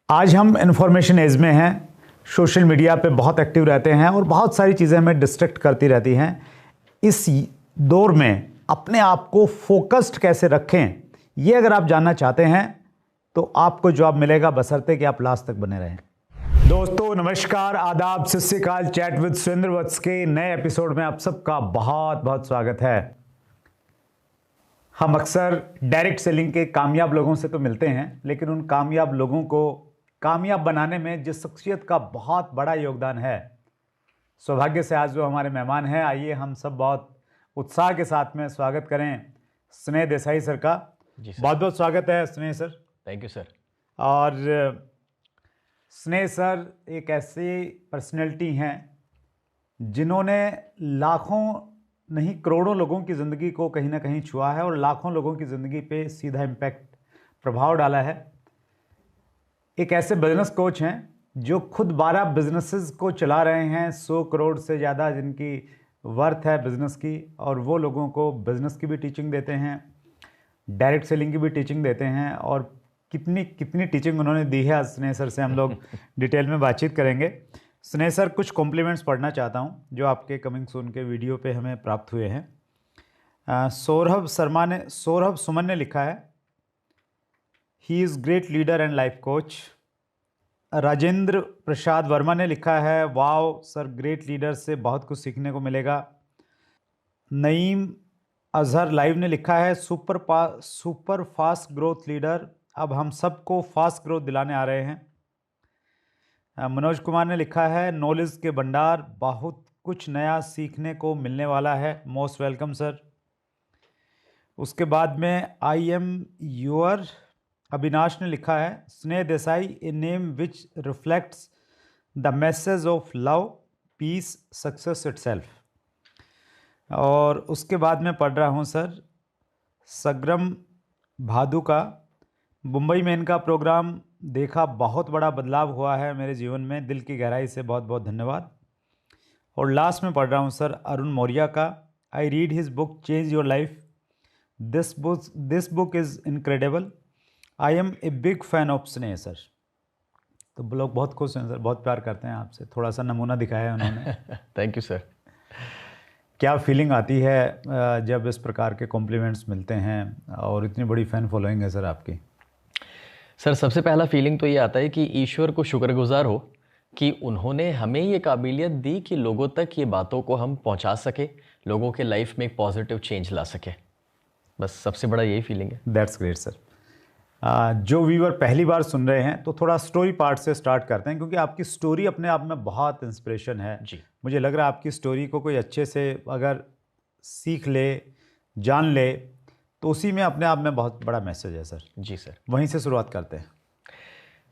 आज हम information as में हैं, सोशल मीडिया पे बहुत एक्टिव रहते हैं और बहुत सारी चीज़ें हमें डिस्ट्रैक्ट करती रहती हैं। इस दौर में अपने आप को फोकस्ड कैसे रखें, ये अगर आप जानना चाहते हैं तो आपको जवाब मिलेगा, बशर्ते कि आप लास्ट तक बने रहें। दोस्तों नमस्कार, आदाब, सत श्री अकाल। चैट विद सुरेंद्र वत्स के नए एपिसोड में आप सबका बहुत बहुत स्वागत है। हम अक्सर डायरेक्ट सेलिंग के कामयाब लोगों से तो मिलते हैं, लेकिन उन कामयाब लोगों को कामयाब बनाने में जिस शख्सियत का बहुत बड़ा योगदान है, सौभाग्य से आज जो हमारे मेहमान हैं, आइए हम सब बहुत उत्साह के साथ में स्वागत करें स्नेह देसाई सर का। जी सर। बहुत बहुत स्वागत है स्नेह सर। Thank you sir. और स्नेह सर एक ऐसी पर्सनैलिटी हैं जिन्होंने लाखों नहीं करोड़ों लोगों की ज़िंदगी को कहीं ना कहीं छुआ है और लाखों लोगों की ज़िंदगी पे सीधा इम्पैक्ट प्रभाव डाला है। एक ऐसे बिजनेस कोच हैं जो खुद 12 बिजनेसेस को चला रहे हैं, 100 करोड़ से ज़्यादा जिनकी वर्थ है बिज़नेस की, और वो लोगों को बिज़नेस की भी टीचिंग देते हैं, डायरेक्ट सेलिंग की भी टीचिंग देते हैं। और कितनी कितनी टीचिंग उन्होंने दी है, स्नेह सर से हम लोग डिटेल में बातचीत करेंगे। स्नेह सर, कुछ कॉम्प्लीमेंट्स पढ़ना चाहता हूँ जो आपके कमिंग सून के वीडियो पे हमें प्राप्त हुए हैं। सौरभ सुमन ने लिखा है, he is great leader and life coach. Rajendra Prasad Verma ने लिखा है, वाओ सर, ग्रेट लीडर से बहुत कुछ सीखने को मिलेगा। नईम अजहर लाइव ने लिखा है, सुपर फास्ट ग्रोथ लीडर, अब हम सबको फास्ट ग्रोथ दिलाने आ रहे हैं। मनोज कुमार ने लिखा है, नॉलेज के भंडार, बहुत कुछ नया सीखने को मिलने वाला है, मोस्ट वेलकम सर। उसके बाद में आई एम योर अविनाश ने लिखा है, Sneh Desai, a name which reflects the message of love, peace, success itself. और उसके बाद में पढ़ रहा हूँ सर सग्रम भादु का, मुंबई में इनका प्रोग्राम देखा, बहुत बड़ा बदलाव हुआ है मेरे जीवन में, दिल की गहराई से बहुत बहुत धन्यवाद। और लास्ट में पढ़ रहा हूँ सर अरुण मौर्या का, I read his book change your life, this book is incredible, I am a big fan of Sneh sir. तो लोग बहुत खुश हैं सर, बहुत प्यार करते हैं आपसे, थोड़ा सा नमूना दिखाया है उन्होंने। Thank you sir. क्या फीलिंग आती है जब इस प्रकार के कॉम्प्लीमेंट्स मिलते हैं और इतनी बड़ी फ़ैन फॉलोइंग है सर आपकी? सर सबसे पहला फीलिंग तो ये आता है कि ईश्वर को शुक्रगुजार हो कि उन्होंने हमें ये काबिलियत दी कि लोगों तक ये बातों को हम पहुंचा सके, लोगों के लाइफ में एक पॉजिटिव चेंज ला सके। बस सबसे बड़ा यही फीलिंग है। That's great sir. जो व्यूअर पहली बार सुन रहे हैं तो थोड़ा स्टोरी पार्ट से स्टार्ट करते हैं, क्योंकि आपकी स्टोरी अपने आप में बहुत इंस्पिरेशन है जी। मुझे लग रहा है आपकी स्टोरी को कोई अच्छे से अगर सीख ले, जान ले, तो उसी में अपने आप में बहुत बड़ा मैसेज है सर। जी सर। वहीं से शुरुआत करते हैं।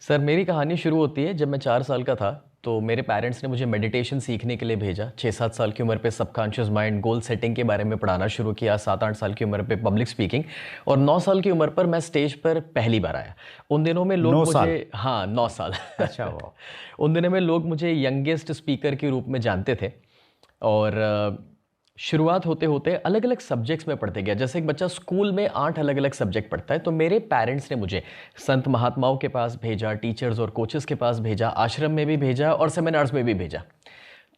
सर मेरी कहानी शुरू होती है जब मैं 4 साल का था, तो मेरे पेरेंट्स ने मुझे मेडिटेशन सीखने के लिए भेजा। 6-7 साल की उम्र पे सबकॉन्शियस माइंड, गोल सेटिंग के बारे में पढ़ाना शुरू किया। 7-8 साल की उम्र पे पब्लिक स्पीकिंग, और 9 साल की उम्र पर मैं स्टेज पर पहली बार आया। उन दिनों में लोग 9 मुझे साल? हाँ 9 साल। अच्छा वाह। उन दिनों में लोग मुझे यंगेस्ट स्पीकर के रूप में जानते थे। और शुरुआत होते होते अलग अलग सब्जेक्ट्स में पढ़ते गया। जैसे एक बच्चा स्कूल में 8 अलग अलग सब्जेक्ट पढ़ता है, तो मेरे पेरेंट्स ने मुझे संत महात्माओं के पास भेजा, टीचर्स और कोचेस के पास भेजा, आश्रम में भी भेजा और सेमिनार्स में भी भेजा।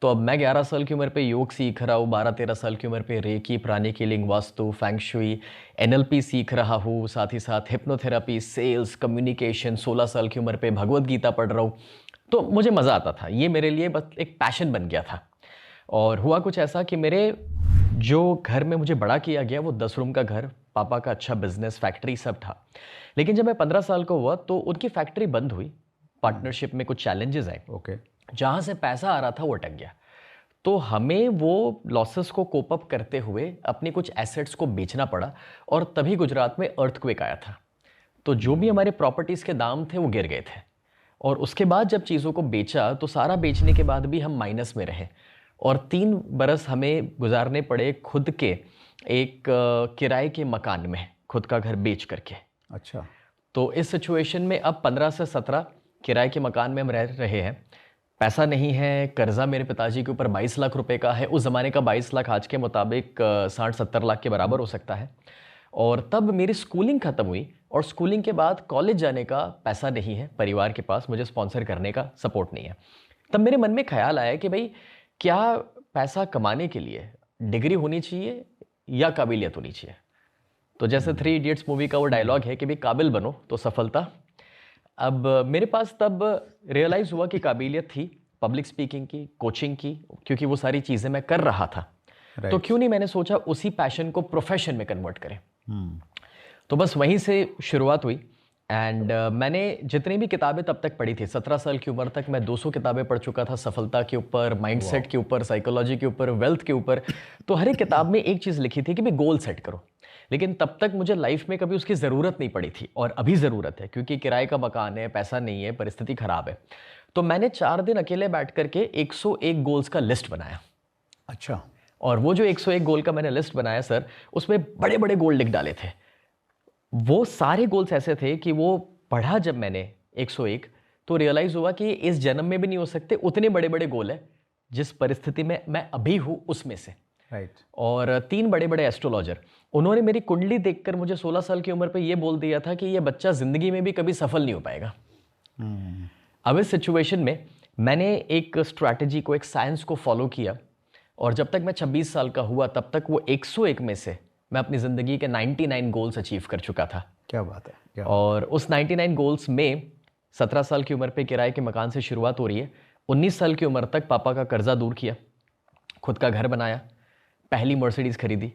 तो अब मैं 11 साल की उम्र पे योग सीख रहा हूँ, 12-13 साल की उम्र पे reiki, pranic healing, vastu, feng shui, NLP सीख रहा हूँ, साथ ही साथ हिप्नोथेरेपी, सेल्स, कम्युनिकेशन। 16 साल की उम्र पे भगवद गीता पढ़ रहा हूँ। तो मुझे मज़ा आता था, ये मेरे लिए बस एक पैशन बन गया था। और हुआ कुछ ऐसा कि मेरे जो घर में मुझे बड़ा किया गया वो 10 रूम का घर, पापा का अच्छा बिजनेस, फैक्ट्री सब था। लेकिन जब मैं 15 साल का हुआ तो उनकी फैक्ट्री बंद हुई, पार्टनरशिप में कुछ चैलेंजेस आए। ओके। जहाँ से पैसा आ रहा था वो अटक गया। तो हमें वो लॉसेस को कोप अप करते हुए अपनी कुछ एसेट्स को बेचना पड़ा, और तभी गुजरात में अर्थक्वेक आया था। तो जो भी हमारे प्रॉपर्टीज़ के दाम थे वो गिर गए थे। और उसके बाद जब चीज़ों को बेचा तो सारा बेचने के बाद भी हम माइनस में रहे, और 3 बरस हमें गुजारने पड़े खुद के एक किराए के मकान में, खुद का घर बेच करके। अच्छा। तो इस सिचुएशन में अब 15 से 17 किराए के मकान में हम रह रहे हैं। पैसा नहीं है, कर्जा मेरे पिताजी के ऊपर 22 लाख रुपए का है। उस ज़माने का 22 लाख आज के मुताबिक 60-70 लाख के बराबर हो सकता है। और तब मेरी स्कूलिंग ख़त्म हुई और स्कूलिंग के बाद कॉलेज जाने का पैसा नहीं है परिवार के पास, मुझे स्पॉन्सर करने का सपोर्ट नहीं है। तब मेरे मन में ख्याल आया कि भाई क्या पैसा कमाने के लिए डिग्री होनी चाहिए या काबिलियत होनी चाहिए। तो जैसे 3 इडियट्स मूवी का वो डायलॉग है कि भाई काबिल बनो तो सफलता। अब मेरे पास तब रियलाइज़ हुआ कि काबिलियत थी पब्लिक स्पीकिंग की, कोचिंग की, क्योंकि वो सारी चीज़ें मैं कर रहा था। तो क्यों नहीं मैंने सोचा उसी पैशन को प्रोफेशन में कन्वर्ट करें। तो बस वहीं से शुरुआत हुई। एंड मैंने जितनी भी किताबें तब तक पढ़ी थी, 17 साल की उम्र तक मैं 200 किताबें पढ़ चुका था, सफलता के ऊपर, माइंडसेट के ऊपर, साइकोलॉजी के ऊपर, वेल्थ के ऊपर। तो हर एक किताब में एक चीज़ लिखी थी कि भाई गोल सेट करो। लेकिन तब तक मुझे लाइफ में कभी उसकी ज़रूरत नहीं पड़ी थी, और अभी ज़रूरत है क्योंकि किराए का मकान है, पैसा नहीं है, परिस्थिति ख़राब है। तो मैंने 4 दिन अकेले बैठ करके 101 गोल्स का लिस्ट बनाया। अच्छा। और वो जो 101 गोल का मैंने लिस्ट बनाया सर, उसमें बड़े बड़े गोल लिख डाले थे। वो सारे गोल्स ऐसे थे कि वो पढ़ा जब मैंने 101, तो रियलाइज़ हुआ कि इस जन्म में भी नहीं हो सकते, उतने बड़े बड़े गोल है जिस परिस्थिति में मैं अभी हूँ उसमें से। राइट। और 3 बड़े बड़े एस्ट्रोलॉजर, उन्होंने मेरी कुंडली देखकर मुझे 16 साल की उम्र पे ये बोल दिया था कि ये बच्चा ज़िंदगी में भी कभी सफल नहीं हो पाएगा। अब इस सिचुएशन में मैंने एक स्ट्रैटेजी को, एक साइंस को फॉलो किया, और जब तक मैं 26 साल का हुआ तब तक वो 101 में से मैं अपनी ज़िंदगी के 99 गोल्स अचीव कर चुका था। क्या बात है, क्या और उस 99 गोल्स में 17 साल की उम्र पे किराए के मकान से शुरुआत हो रही है। 19 साल की उम्र तक पापा का कर्जा दूर किया, खुद का घर बनाया, पहली मर्सिडीज़ खरीदी,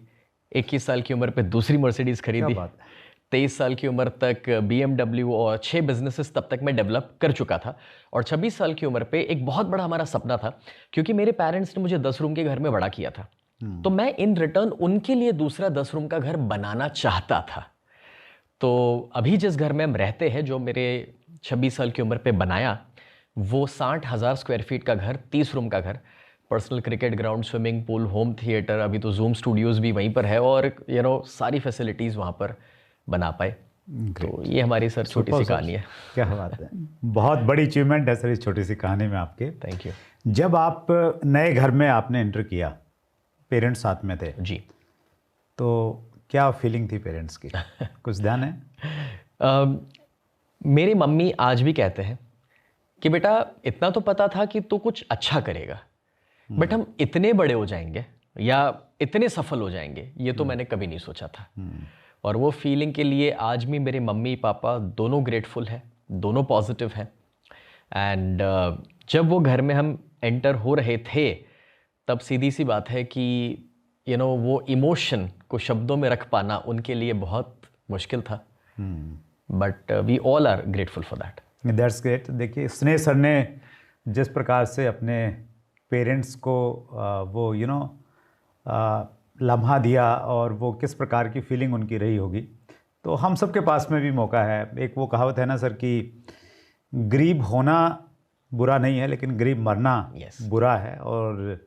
21 साल की उम्र पे दूसरी मर्सिडीज़ खरीदी, 23 साल की उम्र तक BMW, और 6 बिजनेसेस तब तक मैं डेवलप कर चुका था। और 26 साल की उम्र पे एक बहुत बड़ा हमारा सपना था, क्योंकि मेरे पेरेंट्स ने मुझे 10 रूम के घर में बड़ा किया था, तो मैं इन रिटर्न उनके लिए दूसरा 10 रूम का घर बनाना चाहता था। तो अभी जिस घर में हम रहते हैं, जो मेरे 26 साल की उम्र पे बनाया, वो 60,000 स्क्वायर फीट का घर, 30 रूम का घर, personal cricket ground, swimming pool, home theatre, अभी तो जूम स्टूडियोज़ भी वहीं पर है, और सारी फैसिलिटीज़ वहाँ पर बना पाए। तो ये हमारी सर छोटी सी कहानी है। क्या बात है, बहुत बड़ी अचीवमेंट है सर इस छोटी सी कहानी में आपके। Thank you. जब आप नए घर में आपने एंटर किया, पेरेंट्स साथ में थे जी, तो क्या फीलिंग थी पेरेंट्स की, कुछ ध्यान है? मेरी मम्मी आज भी कहते हैं कि बेटा इतना तो पता था कि तू कुछ अच्छा करेगा, बट हम इतने बड़े हो जाएंगे या इतने सफल हो जाएंगे ये तो मैंने कभी नहीं सोचा था। और वो फीलिंग के लिए आज भी मेरे मम्मी पापा दोनों ग्रेटफुल हैं, दोनों पॉजिटिव हैं। एंड जब वो घर में हम एंटर हो रहे थे, तब सीधी सी बात है कि वो इमोशन को शब्दों में रख पाना उनके लिए बहुत मुश्किल था, but we all are grateful for that. That's great. देखिए स्नेह सर ने जिस प्रकार से अपने पेरेंट्स को वो लम्हा दिया, और वो किस प्रकार की फीलिंग उनकी रही होगी, तो हम सबके पास में भी मौका है। एक वो कहावत है ना सर कि गरीब होना बुरा नहीं है, लेकिन गरीब मरना बुरा है। और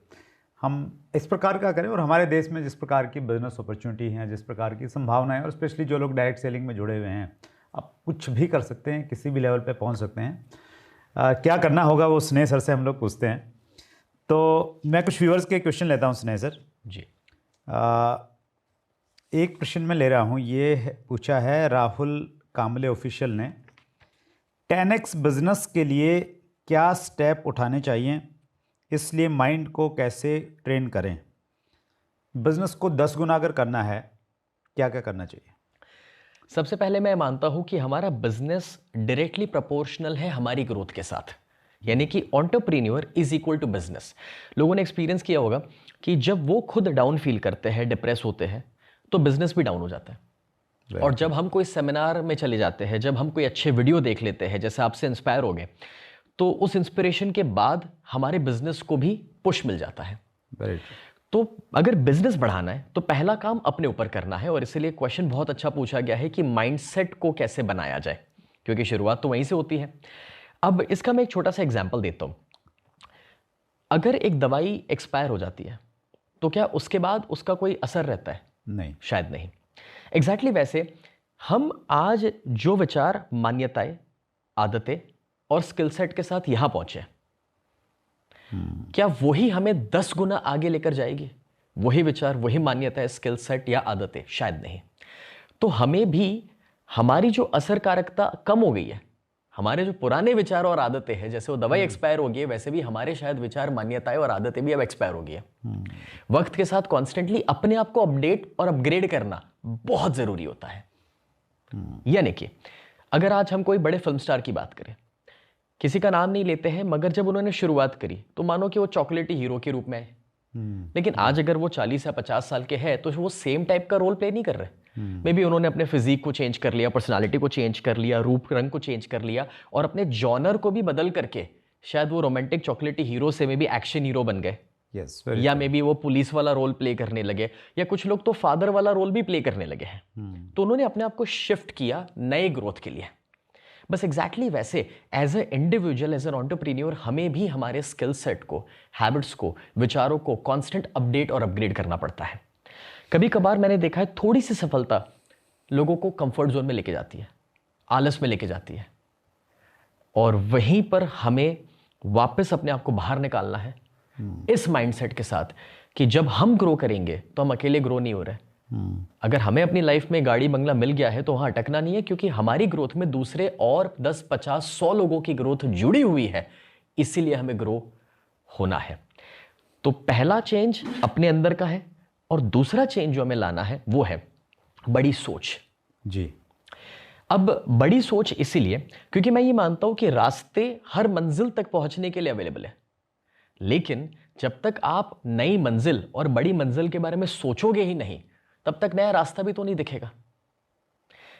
हम इस प्रकार का करें, और हमारे देश में जिस प्रकार की बिजनेस अपॉर्चुनिटी हैं, जिस प्रकार की संभावनाएं, और स्पेशली जो लोग डायरेक्ट सेलिंग में जुड़े हुए हैं, आप कुछ भी कर सकते हैं, किसी भी लेवल पे पहुंच सकते हैं। क्या करना होगा वो स्नेह सर से हम लोग पूछते हैं। तो मैं कुछ व्यूअर्स के क्वेश्चन लेता हूं स्नेह सर जी। एक प्रश्न मैं ले रहा हूं, ये पूछा है राहुल कामले ऑफिशियल ने, 10x बिजनेस के लिए क्या स्टेप उठाने चाहिए, इसलिए माइंड को कैसे ट्रेन करें, बिजनेस को 10 गुना अगर करना है क्या क्या करना चाहिए? सबसे पहले मैं मानता हूं कि हमारा बिजनेस डायरेक्टली प्रोपोर्शनल है हमारी ग्रोथ के साथ, यानी कि entrepreneur is equal to business. लोगों ने एक्सपीरियंस किया होगा कि जब वो खुद डाउन फील करते हैं, डिप्रेस होते हैं, तो बिजनेस भी डाउन हो जाता है। और जब हम कोई सेमिनार में चले जाते हैं, जब हम कोई अच्छे वीडियो देख लेते हैं, जैसे आपसे इंस्पायर हो गए, तो उस इंस्पिरेशन के बाद हमारे बिजनेस को भी पुश मिल जाता है। तो अगर बिजनेस बढ़ाना है तो पहला काम अपने ऊपर करना है, और इसीलिए क्वेश्चन बहुत अच्छा पूछा गया है कि माइंडसेट को कैसे बनाया जाए, क्योंकि शुरुआत तो वहीं से होती है। अब इसका मैं एक छोटा सा एग्जांपल देता हूं। अगर एक दवाई एक्सपायर हो जाती है तो क्या उसके बाद उसका कोई असर रहता है? नहीं, शायद नहीं। एग्जैक्टली वैसे हम आज जो विचार, मान्यताएं, आदतें और स्किल सेट के साथ यहां पहुंचे, क्या वही हमें 10 गुना आगे लेकर जाएगी? वही विचार, वही मान्यताएं, स्किल सेट या आदतें? शायद नहीं। तो हमें भी हमारी जो असरकारकता कम हो गई है, हमारे जो पुराने विचार और आदतें हैं, जैसे वो दवाई एक्सपायर हो गई है, वैसे भी हमारे शायद विचार, मान्यताएं और आदतें भी अब एक्सपायर हो गई है। वक्त के साथ कॉन्स्टेंटली अपने आप को अपडेट और अपग्रेड करना बहुत जरूरी होता है। यानी कि अगर आज हम कोई बड़े फिल्म स्टार की बात करें, किसी का नाम नहीं लेते हैं, मगर जब उन्होंने शुरुआत करी तो मानो कि वो चॉकलेटी हीरो के रूप में आए। लेकिन आज अगर वो 40 या 50 साल के हैं तो वो सेम टाइप का रोल प्ले नहीं कर रहे। मे बी उन्होंने अपने फिजिक को चेंज कर लिया, पर्सनालिटी को चेंज कर लिया, रूप रंग को चेंज कर लिया, और अपने जॉनर को भी बदल करके शायद वो रोमांटिक चॉकलेटी हीरो से मे बी एक्शन हीरो बन गए। या मे बी वो पुलिस वाला रोल प्ले करने लगे, या कुछ लोग तो फादर वाला रोल भी प्ले करने लगे हैं। तो उन्होंने अपने आप को शिफ्ट किया नए ग्रोथ के लिए। बस एग्जैक्टली वैसे as a individual, as an entrepreneur, हमें भी हमारे स्किल सेट को, हैबिट्स को, विचारों को कांस्टेंट अपडेट और अपग्रेड करना पड़ता है। कभी कभार मैंने देखा है थोड़ी सी सफलता लोगों को कंफर्ट जोन में लेके जाती है, आलस में लेके जाती है, और वहीं पर हमें वापस अपने आप को बाहर निकालना है इस माइंडसेट के साथ कि जब हम ग्रो करेंगे तो हम अकेले ग्रो नहीं हो रहे। अगर हमें अपनी लाइफ में गाड़ी बंगला मिल गया है तो वहां अटकना नहीं है, क्योंकि हमारी ग्रोथ में दूसरे और 10, 50, 100 लोगों की ग्रोथ जुड़ी हुई है, इसीलिए हमें ग्रो होना है। तो पहला चेंज अपने अंदर का है, और दूसरा चेंज जो हमें लाना है वो है बड़ी सोच। जी। अब बड़ी सोच इसीलिए क्योंकि मैं ये मानता हूं कि रास्ते हर मंजिल तक पहुंचने के लिए अवेलेबल है, लेकिन जब तक आप नई मंजिल और बड़ी मंजिल के बारे में सोचोगे ही नहीं, तब तक नया रास्ता भी तो नहीं दिखेगा।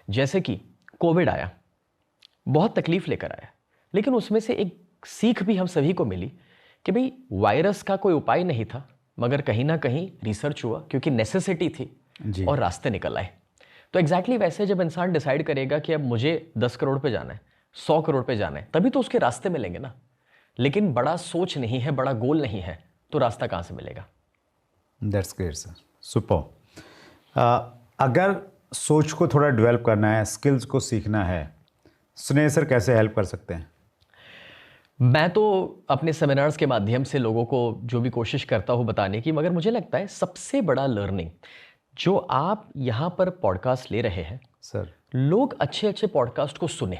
जैसे कि कोविड आया, बहुत तकलीफ लेकर आया, लेकिन उसमें से एक सीख भी हम सभी को मिली कि भाई वायरस का कोई उपाय नहीं था, मगर कहीं ना कहीं रिसर्च हुआ क्योंकि नेसेसिटी थी जी। और रास्ते निकल आए। तो एग्जैक्टली वैसे जब इंसान डिसाइड करेगा कि अब मुझे 10 करोड़ पे जाना है, 100 करोड़ पे जाना है, तभी तो उसके रास्ते मिलेंगे ना। लेकिन बड़ा सोच नहीं है, बड़ा गोल नहीं है, तो रास्ता कहाँ से मिलेगा? That's great sir, super. अगर सोच को थोड़ा डेवलप करना है, स्किल्स को सीखना है, स्नेह सर कैसे हेल्प कर सकते हैं? मैं तो अपने सेमिनार्स के माध्यम से लोगों को जो भी कोशिश करता हूँ बताने की, मगर मुझे लगता है सबसे बड़ा लर्निंग जो आप यहाँ पर पॉडकास्ट ले रहे हैं सर, लोग अच्छे अच्छे पॉडकास्ट को सुने,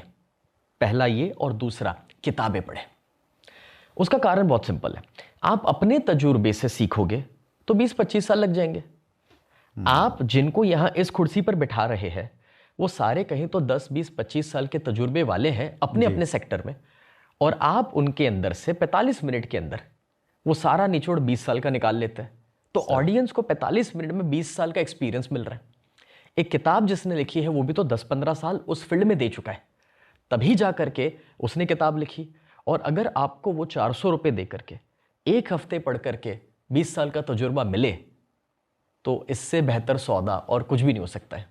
पहला ये, और दूसरा किताबें पढ़ें। उसका कारण बहुत सिंपल है, आप अपने तजुर्बे से सीखोगे तो 20-25 साल लग जाएंगे। आप जिनको यहाँ इस कुर्सी पर बिठा रहे हैं वो सारे कहीं तो 10, 20, 25 साल के तजुर्बे वाले हैं अपने अपने सेक्टर में, और आप उनके अंदर से 45 मिनट के अंदर वो सारा निचोड़ 20 साल का निकाल लेते हैं। तो ऑडियंस को 45 मिनट में 20 साल का एक्सपीरियंस मिल रहा है। एक किताब जिसने लिखी है वो भी तो 10-15 साल उस फील्ड में दे चुका है, तभी जा करके उसने किताब लिखी। और अगर आपको वो 400 रुपये दे करके 1 हफ्ते पढ़ करके 20 साल का तजुर्बा मिले, तो इससे बेहतर सौदा और कुछ भी नहीं हो सकता है।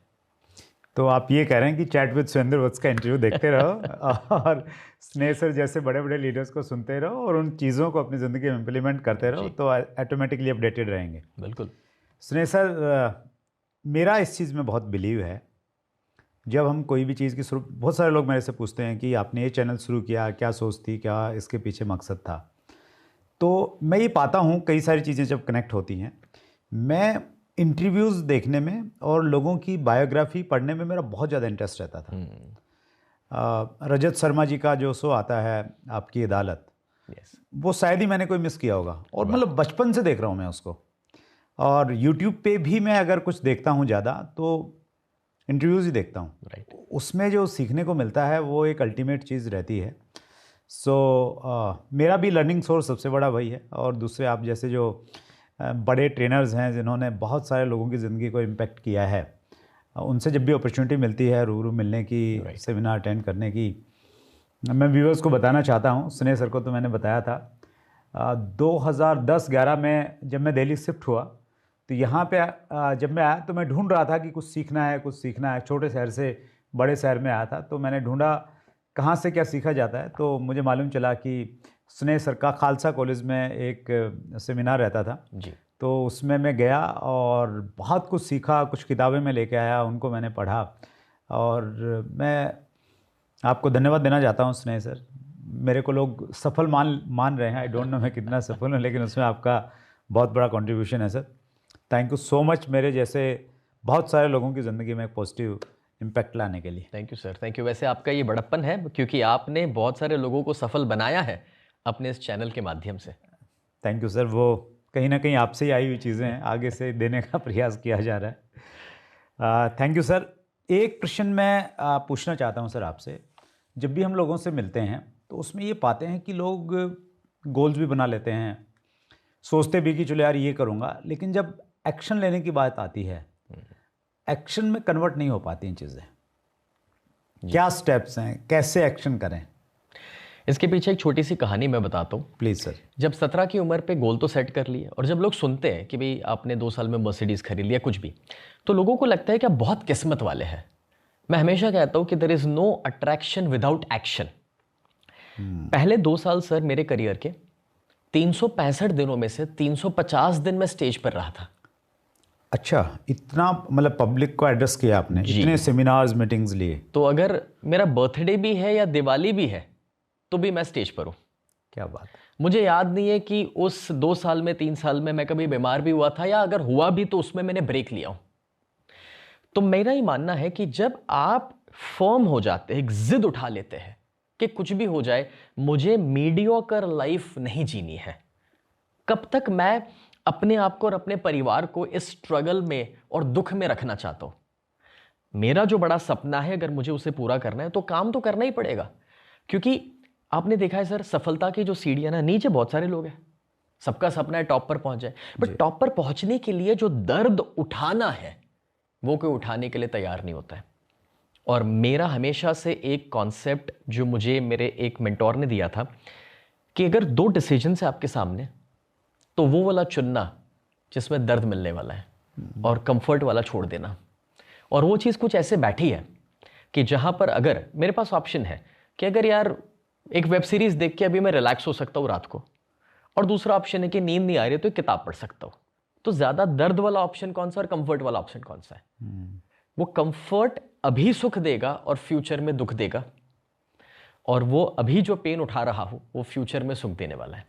तो आप ये कह रहे हैं कि चैट विद सुरेंद्र वत्स का इंटरव्यू देखते रहो और स्नेह सर जैसे बड़े बड़े लीडर्स को सुनते रहो और उन चीज़ों को अपनी ज़िंदगी में इम्प्लीमेंट करते रहो, तो ऑटोमेटिकली अपडेटेड रहेंगे। बिल्कुल। स्नेह सर, मेरा इस चीज़ में बहुत बिलीव है, जब हम कोई भी चीज़ की शुरू, बहुत सारे लोग मेरे से पूछते हैं कि आपने ये चैनल शुरू किया, क्या सोच थी, क्या इसके पीछे मकसद था? तो मैं ये पाता हूँ कई सारी चीज़ें जब कनेक्ट होती हैं, मैं इंटरव्यूज़ देखने में और लोगों की बायोग्राफी पढ़ने में मेरा बहुत ज़्यादा इंटरेस्ट रहता था। रजत शर्मा जी का जो शो आता है आपकी अदालत, वो शायद ही मैंने कोई मिस किया होगा, और मतलब बचपन से देख रहा हूँ मैं उसको। और यूट्यूब पे भी मैं अगर कुछ देखता हूँ ज़्यादा तो इंटरव्यूज़ ही देखता हूँ। उसमें जो सीखने को मिलता है वो एक अल्टीमेट चीज़ रहती है। मेरा भी लर्निंग सोर्स सबसे बड़ा वही है। और दूसरे आप जैसे जो बड़े ट्रेनर्स हैं जिन्होंने बहुत सारे लोगों की ज़िंदगी को इम्पेक्ट किया है, उनसे जब भी अपॉर्चुनिटी मिलती है रूबरू मिलने की, सेमिनार अटेंड करने की, मैं व्यूअर्स को बताना चाहता हूँ। स्नेह सर को तो मैंने बताया था, 2010-11 में जब मैं दिल्ली शिफ्ट हुआ तो यहाँ पे जब मैं आया तो मैं ढूंढ रहा था कि कुछ सीखना है। छोटे शहर से बड़े शहर में आया था, तो मैंने ढूंढा कहाँ से क्या सीखा जाता है। तो मुझे मालूम चला कि स्नेह सर का खालसा कॉलेज में एक सेमिनार रहता था जी। तो उसमें मैं गया और बहुत कुछ सीखा, कुछ किताबें मैं लेके आया, उनको मैंने पढ़ा। और मैं आपको धन्यवाद देना चाहता हूँ स्नेह सर। मेरे को लोग सफल मान रहे हैं, आई डोंट नो मैं कितना सफल हूँ, लेकिन उसमें आपका बहुत बड़ा कंट्रीब्यूशन है sir. Thank you so much. मेरे जैसे बहुत सारे लोगों की ज़िंदगी में एक पॉजिटिव इम्पैक्ट लाने के लिए। Thank you sir, thank you. वैसे आपका ये बड़प्पन है क्योंकि आपने बहुत सारे लोगों को सफल बनाया है अपने इस चैनल के माध्यम से। थैंक यू सर, वो कहीं ना कहीं आपसे ही आई हुई चीज़ें हैं, आगे से देने का प्रयास किया जा रहा है। Thank you sir. एक प्रश्न मैं पूछना चाहता हूं सर आपसे। जब भी हम लोगों से मिलते हैं तो उसमें ये पाते हैं कि लोग गोल्स भी बना लेते हैं, सोचते भी कि चलो यार ये करूँगा, लेकिन जब एक्शन लेने की बात आती है, एक्शन में कन्वर्ट नहीं हो पाती हैं चीज़ें। क्या स्टेप्स हैं, कैसे एक्शन करें? इसके पीछे एक छोटी सी कहानी मैं बताता हूँ। Please sir. जब 17 की उम्र पे गोल तो सेट कर लिए और जब लोग सुनते हैं कि भाई आपने 2 साल में मर्सिडीज़ खरीद लिया कुछ भी, तो लोगों को लगता है कि आप बहुत किस्मत वाले हैं। मैं हमेशा कहता हूँ कि there is no attraction without action. पहले 2 साल सर मेरे करियर के 365 दिनों में से 350 दिन मैं स्टेज पर रहा था। अच्छा, इतना मतलब पब्लिक को एड्रेस किया आपने, इतने सेमिनार्स मीटिंग्स लिए? तो अगर मेरा बर्थडे भी है या दिवाली भी है तो भी मैं स्टेज पर हूँ। क्या बात है। मुझे याद नहीं है कि उस 2 साल में 3 साल में मैं कभी बीमार भी हुआ था, या अगर हुआ भी तो उसमें मैंने ब्रेक लिया हूँ। तो मेरा ही मानना है कि जब आप फर्म हो जाते हैं, एक जिद उठा लेते हैं कि कुछ भी हो जाए मुझे मीडियोकर लाइफ नहीं जीनी है, कब तक मैं अपने आप को और अपने परिवार को इस स्ट्रगल में और दुख में रखना चाहता हूं। मेरा जो बड़ा सपना है, अगर मुझे उसे पूरा करना है तो काम तो करना ही पड़ेगा। क्योंकि आपने देखा है सर, सफलता की जो सीढ़ियां ना, नीचे बहुत सारे लोग हैं, सबका सपना है टॉप पर पहुंच जाए, बट टॉप पर पहुंचने के लिए जो दर्द उठाना है वो कोई उठाने के लिए तैयार नहीं होता है। और मेरा हमेशा से एक कॉन्सेप्ट जो मुझे मेरे एक मेंटोर ने दिया था कि अगर 2 डिसीजन है आपके सामने, तो वो वाला चुनना जिसमें दर्द मिलने वाला है और कंफर्ट वाला छोड़ देना। और वो चीज़ कुछ ऐसे बैठी है कि जहां पर अगर मेरे पास ऑप्शन है कि अगर यार एक वेब सीरीज देख के अभी मैं रिलैक्स हो सकता हूँ रात को, और दूसरा ऑप्शन है कि नींद नहीं आ रही तो एक किताब पढ़ सकता हूँ, तो ज़्यादा दर्द वाला ऑप्शन कौन सा और कंफर्ट वाला ऑप्शन कौन सा है? वो कंफर्ट अभी सुख देगा और फ्यूचर में दुख देगा, और वो अभी जो पेन उठा रहा हूँ वो फ्यूचर में सुख देने वाला है।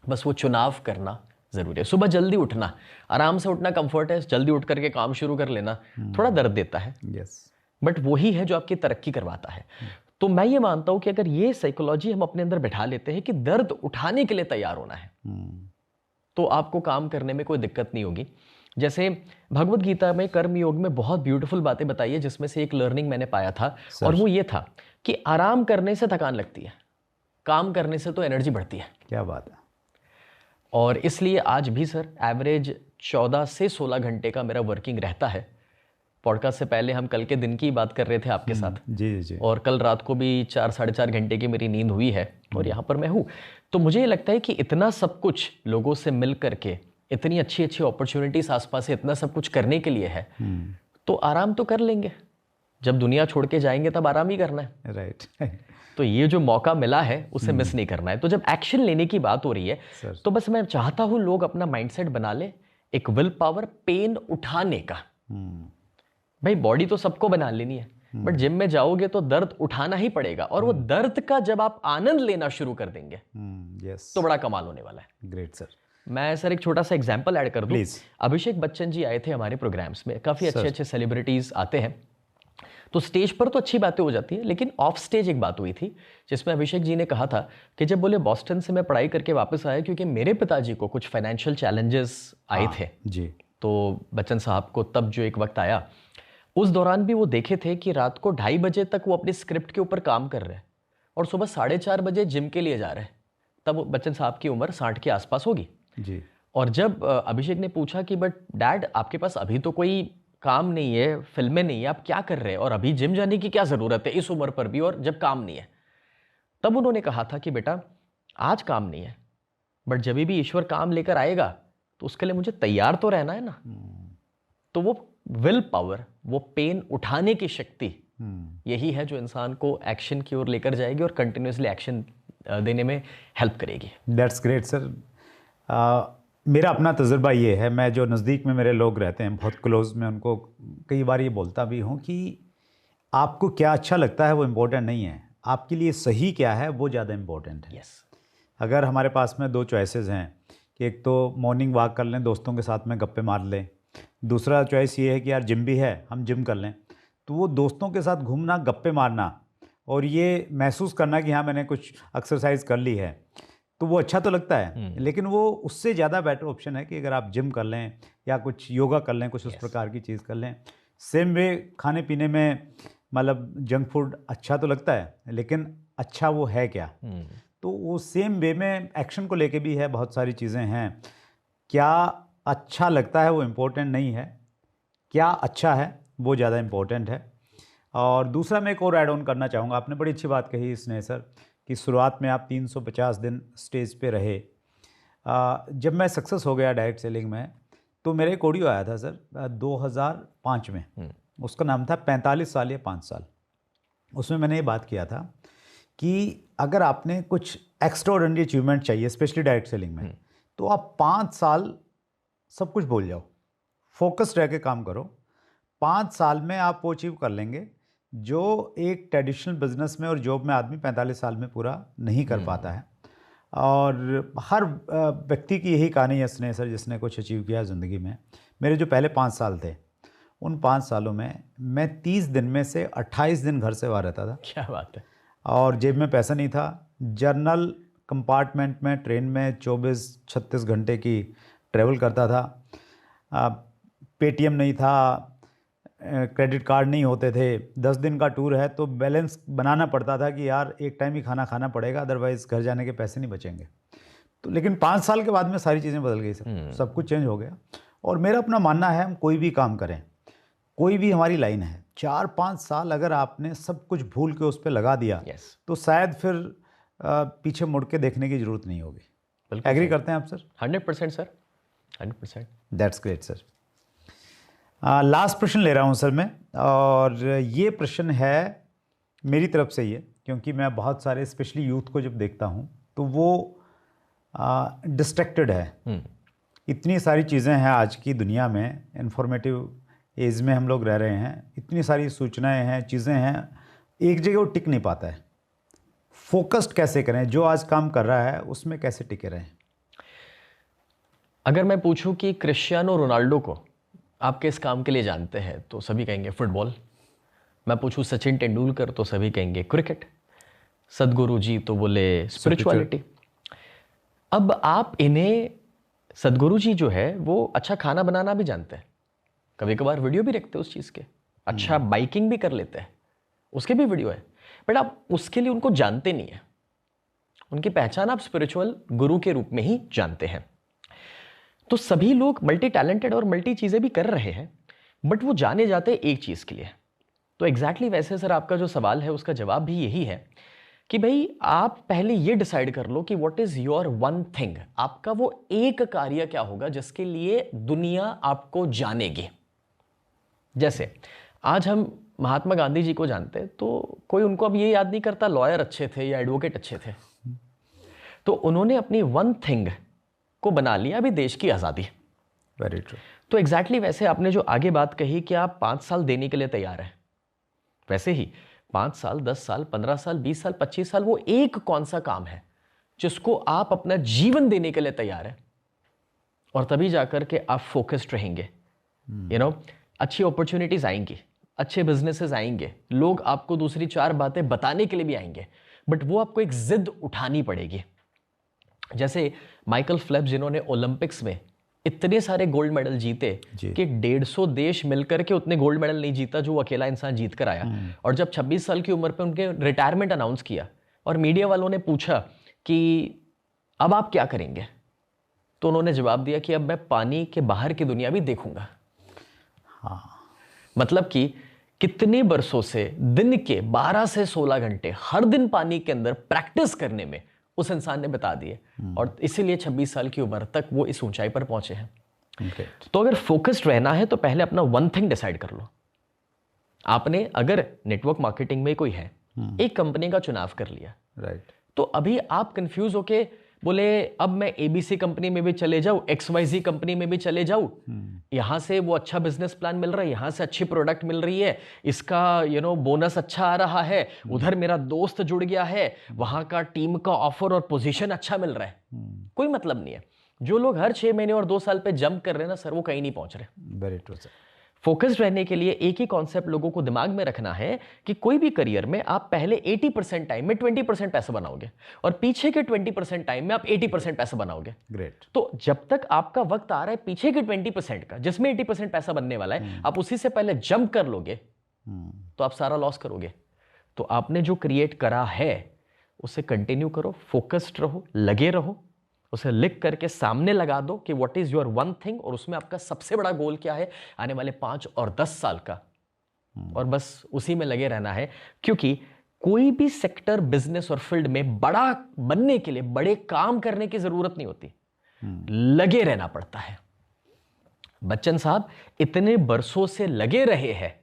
बस वो चुनाव करना ज़रूरी है। सुबह जल्दी उठना, आराम से उठना कंफर्ट है, जल्दी उठ करके काम शुरू कर लेना थोड़ा दर्द देता है, बट वही है जो आपकी तरक्की करवाता है। तो मैं ये मानता हूं कि अगर ये साइकोलॉजी हम अपने अंदर बैठा लेते हैं कि दर्द उठाने के लिए तैयार होना है, तो आपको काम करने में कोई दिक्कत नहीं होगी। जैसे भगवत गीता में कर्म योग में बहुत ब्यूटीफुल बातें बताई है, जिसमें से एक लर्निंग मैंने पाया था और वो ये था कि आराम करने से थकान लगती है, काम करने से तो एनर्जी बढ़ती है। क्या बात है। और इसलिए आज भी सर एवरेज 14 से 16 घंटे का मेरा वर्किंग रहता है। पॉडकास्ट से पहले हम कल के दिन की बात कर रहे थे आपके साथ, जी। और कल रात को भी 4 साढ़े 4 घंटे की मेरी नींद हुई है और यहाँ पर मैं हूँ। तो मुझे ये लगता है कि इतना सब कुछ लोगों से मिल करके, इतनी अच्छी अच्छी अपॉर्चुनिटीज आसपास से, इतना सब कुछ करने के लिए है, तो आराम तो कर लेंगे। जब दुनिया छोड़ के जाएंगे तब आराम ही करना है, राइट। तो ये जो मौका मिला है उसे मिस नहीं करना है। तो जब एक्शन लेने की बात हो रही है तो बस मैं चाहता हूँ लोग अपना माइंडसेट बना ले एक विल पावर पेन उठाने का। भाई बॉडी तो सबको बना लेनी है, बट जिम में जाओगे तो दर्द उठाना ही पड़ेगा, और वो दर्द का जब आप आनंद लेना शुरू कर देंगे तो बड़ा कमाल होने वाला है। Great sir. मैं सर एक छोटा सा एग्जांपल ऐड कर दूं। अभिषेक बच्चन जी आए थे हमारे प्रोग्राम्स में, काफी अच्छे अच्छे सेलिब्रिटीज आते हैं, तो स्टेज पर तो अच्छी बातें हो जाती है, लेकिन ऑफ स्टेज एक बात हुई थी जिसमें अभिषेक जी ने कहा था कि जब बोले बॉस्टन से मैं पढ़ाई करके वापस आया क्योंकि मेरे पिताजी को कुछ फाइनेंशियल चैलेंजेस आए थे जी, तो बच्चन साहब को तब जो एक वक्त आया, उस दौरान भी वो देखे थे कि रात को 2:30 बजे तक वो अपनी स्क्रिप्ट के ऊपर काम कर रहे हैं और सुबह 4:30 बजे जिम के लिए जा रहे हैं। तब बच्चन साहब की उम्र 60 के आसपास होगी जी। और जब अभिषेक ने पूछा कि बट डैड आपके पास अभी तो कोई काम नहीं है, फिल्में नहीं है, आप क्या कर रहे हैं और अभी जिम जाने की क्या ज़रूरत है इस उम्र पर भी और जब काम नहीं है? तब उन्होंने कहा था कि बेटा आज काम नहीं है, बट जब भी ईश्वर काम लेकर आएगा तो उसके लिए मुझे तैयार तो रहना है ना। तो वो विल पावर, वो पेन उठाने की शक्ति, यही है जो इंसान को एक्शन की ओर लेकर जाएगी और कंटिन्यूसली एक्शन देने में हेल्प करेगी। That's great sir. मेरा अपना तजुर्बा ये है, मैं जो नज़दीक में मेरे लोग रहते हैं बहुत क्लोज, में उनको कई बार ये बोलता भी हूँ कि आपको क्या अच्छा लगता है वो इम्पोर्टेंट नहीं है, आपके लिए सही क्या है वो ज़्यादा इम्पोर्टेंट है। अगर हमारे पास में 2 चॉइसेस हैं कि एक तो मॉर्निंग वॉक कर लें, दोस्तों के साथ में गप्पे मार लें, दूसरा चॉइस ये है कि यार जिम भी है हम जिम कर लें, तो वो दोस्तों के साथ घूमना, गप्पे मारना और ये महसूस करना कि हाँ मैंने कुछ एक्सरसाइज कर ली है, तो वो अच्छा तो लगता है। लेकिन वो उससे ज़्यादा बेटर ऑप्शन है कि अगर आप जिम कर लें या कुछ योगा कर लें, कुछ उस प्रकार की चीज़ कर लें। सेम वे खाने पीने में, मतलब जंक फूड अच्छा तो लगता है, लेकिन अच्छा वो है क्या? तो वो सेम वे में एक्शन को लेके भी है, बहुत सारी चीज़ें हैं। क्या अच्छा लगता है वो इम्पोर्टेंट नहीं है, क्या अच्छा है वो ज़्यादा इम्पोर्टेंट है। और दूसरा मैं एक और ऐड ऑन करना चाहूँगा, आपने बड़ी अच्छी बात कही स्नेह सर कि शुरुआत में आप 350 दिन स्टेज पे रहे। जब मैं सक्सेस हो गया डायरेक्ट सेलिंग में, तो मेरा एक ऑडियो आया था सर 2005 में, उसका नाम था 45 साल या 5 साल। उसमें मैंने ये बात किया था कि अगर आपने कुछ एक्स्ट्राऑर्डिनरी अचीवमेंट चाहिए स्पेशली डायरेक्ट सेलिंग में, तो आप 5 साल सब कुछ भूल जाओ, फोकस्ड रह के काम करो। 5 साल में आप वो अचीव कर लेंगे जो एक ट्रेडिशनल बिजनेस में और जॉब में आदमी 45 साल में पूरा नहीं कर पाता है। और हर व्यक्ति की यही कहानी है स्नेह सर, जिसने कुछ अचीव किया ज़िंदगी में। मेरे जो पहले 5 साल थे, उन 5 सालों में मैं 30 दिन में से 28 दिन घर से बाहर रहता था। क्या बात है। और जेब में पैसा नहीं था। जर्नल कंपार्टमेंट में ट्रेन में 24-36 घंटे की ट्रैवल करता था। पेटीएम नहीं था, क्रेडिट कार्ड नहीं होते थे। 10 दिन का टूर है तो बैलेंस बनाना पड़ता था कि यार एक टाइम ही खाना खाना पड़ेगा, अदरवाइज़ घर जाने के पैसे नहीं बचेंगे। तो लेकिन 5 साल के बाद में सारी चीज़ें बदल गई सर, सब कुछ चेंज हो गया। और मेरा अपना मानना है, हम कोई भी काम करें, कोई भी हमारी लाइन है, 4-5 साल अगर आपने सब कुछ भूल के उस पर लगा दिया, तो शायद फिर पीछे मुड़ के देखने की ज़रूरत नहीं होगी। एग्री करते हैं आप sir? 100% sir, 100%। That's great sir. Last प्रश्न ले रहा हूँ सर मैं, और ये प्रश्न है मेरी तरफ से ये, क्योंकि मैं बहुत सारे स्पेशली यूथ को जब देखता हूँ तो वो डिस्ट्रैक्टेड है। इतनी सारी चीज़ें हैं आज की दुनिया में, इंफॉर्मेटिव एज में हम लोग रह रहे हैं, इतनी सारी सूचनाएं हैं, चीज़ें हैं, एक जगह वो टिक नहीं पाता है। फोकस्ड कैसे करें, जो आज काम कर रहा है उसमें कैसे टिके रहें? अगर मैं पूछूं कि क्रिस्टियानो रोनाल्डो को आप किस काम के लिए जानते हैं, तो सभी कहेंगे फुटबॉल। मैं पूछूं सचिन तेंदुलकर, तो सभी कहेंगे क्रिकेट। सदगुरु जी तो बोले स्पिरिचुअलिटी। अब आप इन्हें, सदगुरु जी जो है वो अच्छा खाना बनाना भी जानते हैं, कभी कभार वीडियो भी रखते हैं उस चीज़ के, अच्छा बाइकिंग भी कर लेते हैं, उसके भी वीडियो है, बट आप उसके लिए उनको जानते नहीं है। उनकी पहचान आप स्पिरिचुअल गुरु के रूप में ही जानते हैं। तो सभी लोग मल्टी टैलेंटेड और मल्टी चीज़ें भी कर रहे हैं, बट वो जाने जाते एक चीज़ के लिए। तो एग्जैक्टली वैसे सर आपका जो सवाल है उसका जवाब भी यही है कि भाई आप पहले ये डिसाइड कर लो कि what is your one thing. आपका वो एक कार्य क्या होगा जिसके लिए दुनिया आपको जानेगी। जैसे आज हम महात्मा गांधी जी को जानते हैं, तो कोई उनको अब ये याद नहीं करता लॉयर अच्छे थे या एडवोकेट अच्छे थे, तो उन्होंने अपनी वन थिंग को बना लिया अभी देश की आज़ादी। Very true. तो एग्जैक्टली वैसे आपने जो आगे बात कही कि आप 5 साल देने के लिए तैयार हैं, वैसे ही 5 साल, 10 साल, 15 साल, 20 साल, 25 साल, वो एक कौन सा काम है जिसको आप अपना जीवन देने के लिए तैयार हैं, और तभी जाकर के आप फोकस्ड रहेंगे। अच्छी अपॉर्चुनिटीज आएंगी, अच्छे बिजनेसेस आएंगे, लोग आपको दूसरी 4 बातें बताने के लिए भी आएंगे, बट वो आपको एक जिद उठानी पड़ेगी। जैसे माइकल फेल्प्स जिन्होंने ओलंपिक्स में इतने सारे गोल्ड मेडल जीते कि 150 देश मिलकर के उतने गोल्ड मेडल नहीं जीता जो वो अकेला इंसान जीत कर आया। और जब 26 साल की उम्र पे उनके रिटायरमेंट अनाउंस किया और मीडिया वालों ने पूछा कि अब आप क्या करेंगे, तो उन्होंने जवाब दिया कि अब मैं पानी के बाहर की दुनिया भी देखूंगा। मतलब कि कितने बरसों से दिन के 12 से 16 घंटे हर दिन पानी के अंदर प्रैक्टिस करने में उस इंसान ने बता दिए, और इसीलिए 26 साल की उम्र तक वो इस ऊंचाई पर पहुंचे हैं। तो अगर फोकस्ड रहना है तो पहले अपना वन थिंग डिसाइड कर लो। आपने अगर नेटवर्क मार्केटिंग में कोई है, एक कंपनी का चुनाव कर लिया, राइट, तो अभी आप कंफ्यूज होके बोले अब मैं एबीसी कंपनी में भी चले जाऊं, XYZ कंपनी में भी चले जाऊं, यहां से वो अच्छा बिजनेस प्लान मिल रहा है, यहां से अच्छी प्रोडक्ट मिल रही है, इसका बोनस अच्छा आ रहा है, उधर मेरा दोस्त जुड़ गया है, वहां का टीम का ऑफर और पोजीशन अच्छा मिल रहा है। कोई मतलब नहीं है। जो लोग हर 6 महीने और 2 साल पे जंप कर रहे हैं ना सर, वो कहीं नहीं पहुंच रहे। Very true sir. फोकस्ड रहने के लिए एक ही कॉन्सेप्ट लोगों को दिमाग में रखना है कि कोई भी करियर में आप पहले 80% टाइम में 20% पैसा बनाओगे और पीछे के 20% टाइम में आप 80% पैसा बनाओगे। ग्रेट। तो जब तक आपका वक्त आ रहा है पीछे के 20% का, जिसमें 80% पैसा बनने वाला है, आप उसी से पहले जंप कर लोगे तो आप सारा लॉस करोगे। तो आपने जो क्रिएट करा है उसे कंटिन्यू करो, फोकस्ड रहो, लगे रहो, उसे लिख करके सामने लगा दो कि what is your one thing, और उसमें आपका सबसे बड़ा गोल क्या है आने वाले 5 और 10 साल का, और बस उसी में लगे रहना है। क्योंकि कोई भी सेक्टर, बिजनेस और फील्ड में बड़ा बनने के लिए बड़े काम करने की जरूरत नहीं होती, लगे रहना पड़ता है। बच्चन साहब इतने बरसों से लगे रहे हैं,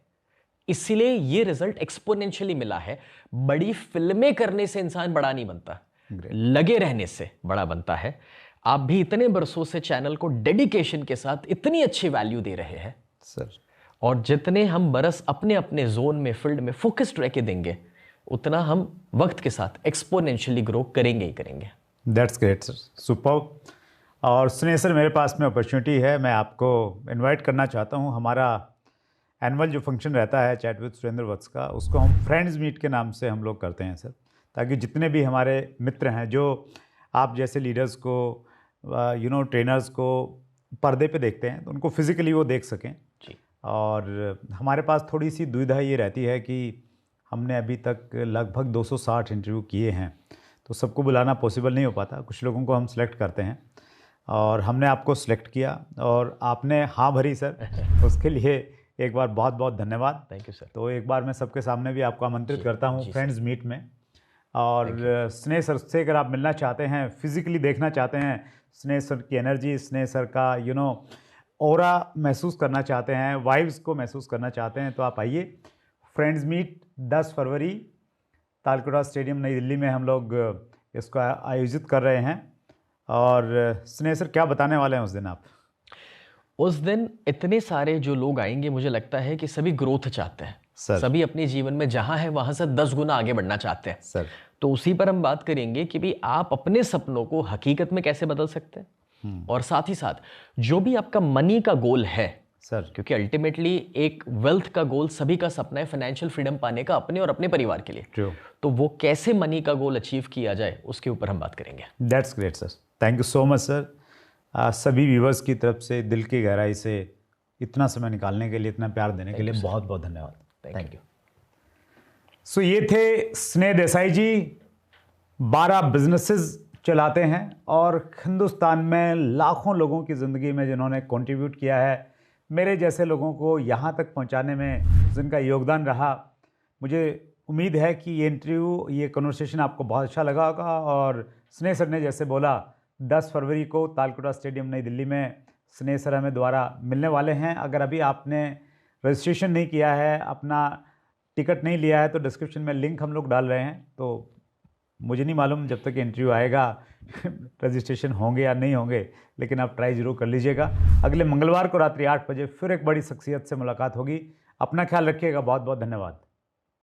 इसलिए ये रिजल्ट एक्सपोनेंशियली मिला है। बड़ी फिल्में करने से इंसान बड़ा नहीं बनता, लगे रहने से बड़ा बनता है। आप भी इतने बरसों से चैनल को डेडिकेशन के साथ इतनी अच्छी वैल्यू दे रहे हैं सर, और जितने हम बरस अपने अपने जोन में, फील्ड में फोकस्ड रह के देंगे, उतना हम वक्त के साथ एक्सपोनेंशियली ग्रो करेंगे ही करेंगे। That's great sir, superb. और सुनिए सर, मेरे पास में अपॉर्चुनिटी है, मैं आपको इनवाइट करना चाहता हूँ। हमारा एनुअल जो फंक्शन रहता है चैट विद सुरेंद्र वत्स का, उसको हम फ्रेंड्स मीट के नाम से हम लोग करते हैं सर, ताकि जितने भी हमारे मित्र हैं जो आप जैसे लीडर्स को ट्रेनर्स को पर्दे पे देखते हैं, तो उनको फिज़िकली वो देख सकें जी। और हमारे पास थोड़ी सी दुविधा ये रहती है कि हमने अभी तक लगभग 260 इंटरव्यू किए हैं, तो सबको बुलाना पॉसिबल नहीं हो पाता। कुछ लोगों को हम सिलेक्ट करते हैं और हमने आपको सिलेक्ट किया और आपने हाँ भरी सर, उसके लिए एक बार बहुत बहुत धन्यवाद। Thank you sir. तो एक बार मैं सबके सामने भी आपको आमंत्रित करता हूँ फ्रेंड्स मीट में। और स्नेह सर से अगर आप मिलना चाहते हैं, फिज़िकली देखना चाहते हैं, स्नेह सर की एनर्जी, स्नेह सर का ऑरा महसूस करना चाहते हैं, वाइब्स को महसूस करना चाहते हैं, तो आप आइए। फ्रेंड्स मीट 10 फरवरी तालकटोरा स्टेडियम नई दिल्ली में हम लोग इसको आयोजित कर रहे हैं। और स्नेह सर क्या बताने वाले हैं उस दिन आप? उस दिन इतने सारे जो लोग आएंगे, मुझे लगता है कि सभी ग्रोथ चाहते हैं सर, सभी अपने जीवन में जहां है वहां से 10 गुना आगे बढ़ना चाहते हैं सर। तो उसी पर हम बात करेंगे कि भी आप अपने सपनों को हकीकत में कैसे बदल सकते हैं, और साथ ही साथ जो भी आपका मनी का गोल है सर, क्योंकि अल्टीमेटली एक वेल्थ का गोल सभी का सपना है, फाइनेंशियल फ्रीडम पाने का अपने और अपने परिवार के लिए। ट्रू। तो वो कैसे मनी का गोल अचीव किया जाए उसके ऊपर हम बात करेंगे। That's great sir, thank you so much sir. सभी व्यूवर्स की तरफ से दिल की गहराई से इतना समय निकालने के लिए, इतना प्यार देने के लिए बहुत बहुत धन्यवाद। Thank you. सो ये थे स्नेह देसाई जी, 12 बिजनेसेस चलाते हैं और हिंदुस्तान में लाखों लोगों की ज़िंदगी में जिन्होंने कंट्रीब्यूट किया है, मेरे जैसे लोगों को यहाँ तक पहुँचाने में जिनका योगदान रहा। मुझे उम्मीद है कि ये इंटरव्यू, ये कन्वर्सेशन आपको बहुत अच्छा लगा होगा। और स्नेह सर ने जैसे बोला, 10 फरवरी को तालकटोरा स्टेडियम नई दिल्ली में स्नेह सर हमें दोबारा मिलने वाले हैं। अगर अभी आपने रजिस्ट्रेशन नहीं किया है, अपना टिकट नहीं लिया है, तो डिस्क्रिप्शन में लिंक हम लोग डाल रहे हैं। तो मुझे नहीं मालूम जब तक इंटरव्यू आएगा रजिस्ट्रेशन होंगे या नहीं होंगे, लेकिन आप ट्राई ज़रूर कर लीजिएगा। अगले मंगलवार को रात्रि 8 बजे फिर एक बड़ी शख्सियत से मुलाकात होगी। अपना ख्याल रखिएगा। बहुत बहुत धन्यवाद।